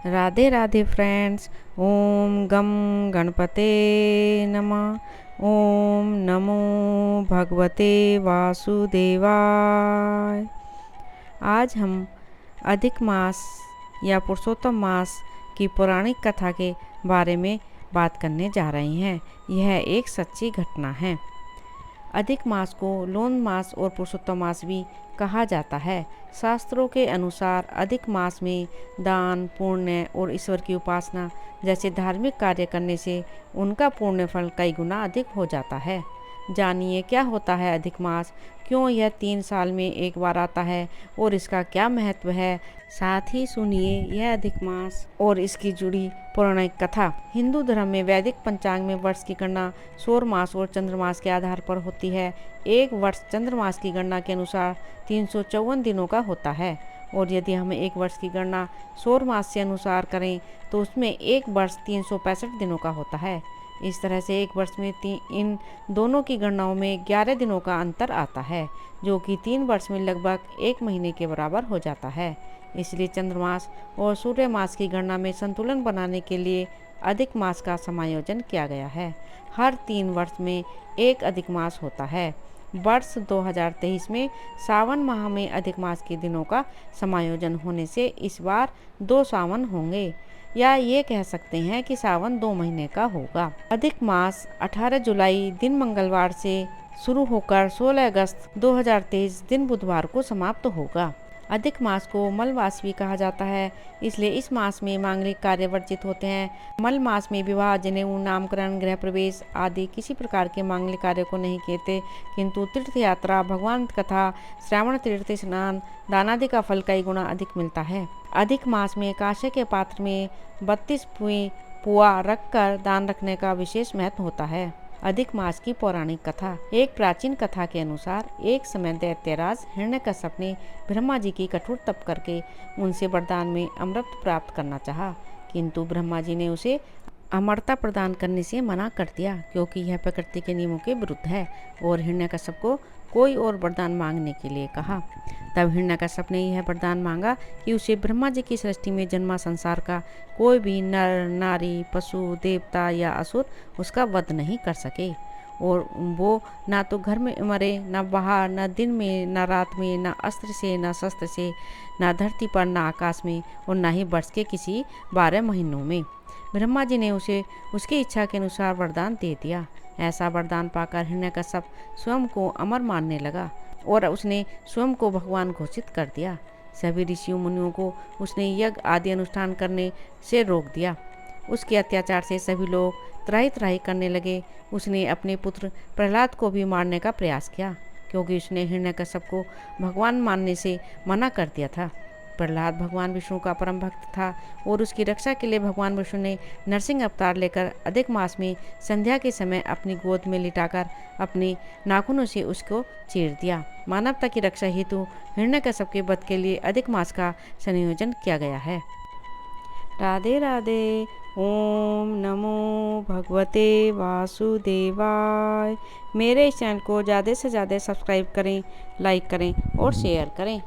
Radhe Radhe friends. ओम गम गणपते नमः। ओम नमो भगवते वासुदेवाय। आज हम अधिक मास या पुरुषोत्तम मास की पौराणिक कथा के बारे में बात करने जा रहे हैं। यह एक सच्ची घटना है। अधिक मास को लोन मास और पुरुषोत्तम मास भी कहा जाता है। शास्त्रों के अनुसार अधिक मास में दान, पुण्य और ईश्वर की उपासना जैसे धार्मिक कार्य करने से उनका पुण्य फल कई गुना अधिक हो जाता है। जानिए क्या होता है अधिक मास, क्यों यह 3 साल में एक बार आता है और इसका क्या महत्व है। साथ ही सुनिए यह अधिक मास और इसकी जुड़ी पौराणिक कथा। हिंदू धर्म में वैदिक पंचांग में वर्ष की गणना सौर मास और चंद्रमास के आधार पर होती है। एक वर्ष चंद्रमास की गणना के अनुसार 354 दिनों का होता है और यदि हम एक वर्ष की गणना सौर मास से अनुसार करें तो उसमें एक वर्ष 365 दिनों का होता है। इस तरह से एक वर्ष में इन दोनों की गणनाओं में 11 दिनों का अंतर आता है, जो कि 3 वर्ष में लगभग 1 महीने के बराबर हो जाता है। इसलिए चंद्रमास और सूर्य मास की गणना में संतुलन बनाने के लिए अधिक मास का समायोजन किया गया है। हर 3 वर्ष में एक अधिक मास होता है। वर्ष 2023 में सावन माह में अधिक मास के दिनों का समायोजन होने से इस बार 2 सावन होंगे, या ये कह सकते हैं कि सावन 2 महीने का होगा। अधिक मास 18 जुलाई दिन मंगलवार से शुरू होकर 16 अगस्त 2023 दिन बुधवार को समाप्त होगा। अधिक मास को मलमास भी कहा जाता है, इसलिए इस मास में मांगलिक कार्य वर्जित होते हैं। मल मास में विवाह, जनेऊ, नामकरण, गृह प्रवेश आदि किसी प्रकार के मांगलिक कार्य को नहीं कहते, किंतु तीर्थ यात्रा, भगवान कथा, श्रावण तीर्थ स्नान, दान आदि का फल कई गुना अधिक मिलता है। अधिक मास में कांसे के पात्र में 32 पुआ रखकर दान रखने का विशेष महत्व होता है। अधिक मास की पौराणिक कथा। एक प्राचीन कथा के अनुसार एक समय दैत्यराज हिरण्यकश्यप ने ब्रह्मा जी की कठोर तप करके उनसे वरदान में अमृत प्राप्त करना चाहा, किंतु ब्रह्मा जी ने उसे अमरता प्रदान करने से मना कर दिया, क्योंकि यह प्रकृति के नियमों के विरुद्ध है, और हिरण्यकश्यप को कोई और वरदान मांगने के लिए कहा। तब हिरण्यकश्यप ने यह वरदान मांगा कि उसे ब्रह्मा जी की सृष्टि में जन्मा संसार का कोई भी नर, नारी, पशु, देवता या असुर उसका वध नहीं कर सके, और वो ना तो घर में मरे, न बाहर, न दिन में, न रात में, न अस्त्र से, न शस्त्र से, न धरती पर, न आकाश में, और न ही वर्ष के किसी 12 महीनों में। ब्रह्मा जी ने उसे उसकी इच्छा के अनुसार वरदान दे दिया। ऐसा वरदान पाकर हिरण्यकश्यप स्वयं को अमर मानने लगा और उसने स्वयं को भगवान घोषित कर दिया। सभी ऋषियों मुनियों को उसने यज्ञ आदि अनुष्ठान करने से रोक दिया। उसके अत्याचार से सभी लोग त्राही त्राही करने लगे। उसने अपने पुत्र प्रहलाद को भी मारने का प्रयास किया, क्योंकि उसने हिरण्यकश्यप को भगवान मानने से मना कर दिया था। प्रहलाद भगवान विष्णु का परम भक्त था और उसकी रक्षा के लिए भगवान विष्णु ने नरसिंह अवतार लेकर अधिक मास में संध्या के समय अपनी गोद में लिटाकर अपने नाखूनों से उसको चीर दिया। मानवता की रक्षा हेतु हिरण्यकश्यप के वध के लिए अधिक मास का संयोजन किया गया है। राधे राधे। ओम नमो भगवते वासुदेवाय। मेरे इस चैनल को ज़्यादा से ज़्यादा सब्सक्राइब करें, लाइक करें और शेयर करें।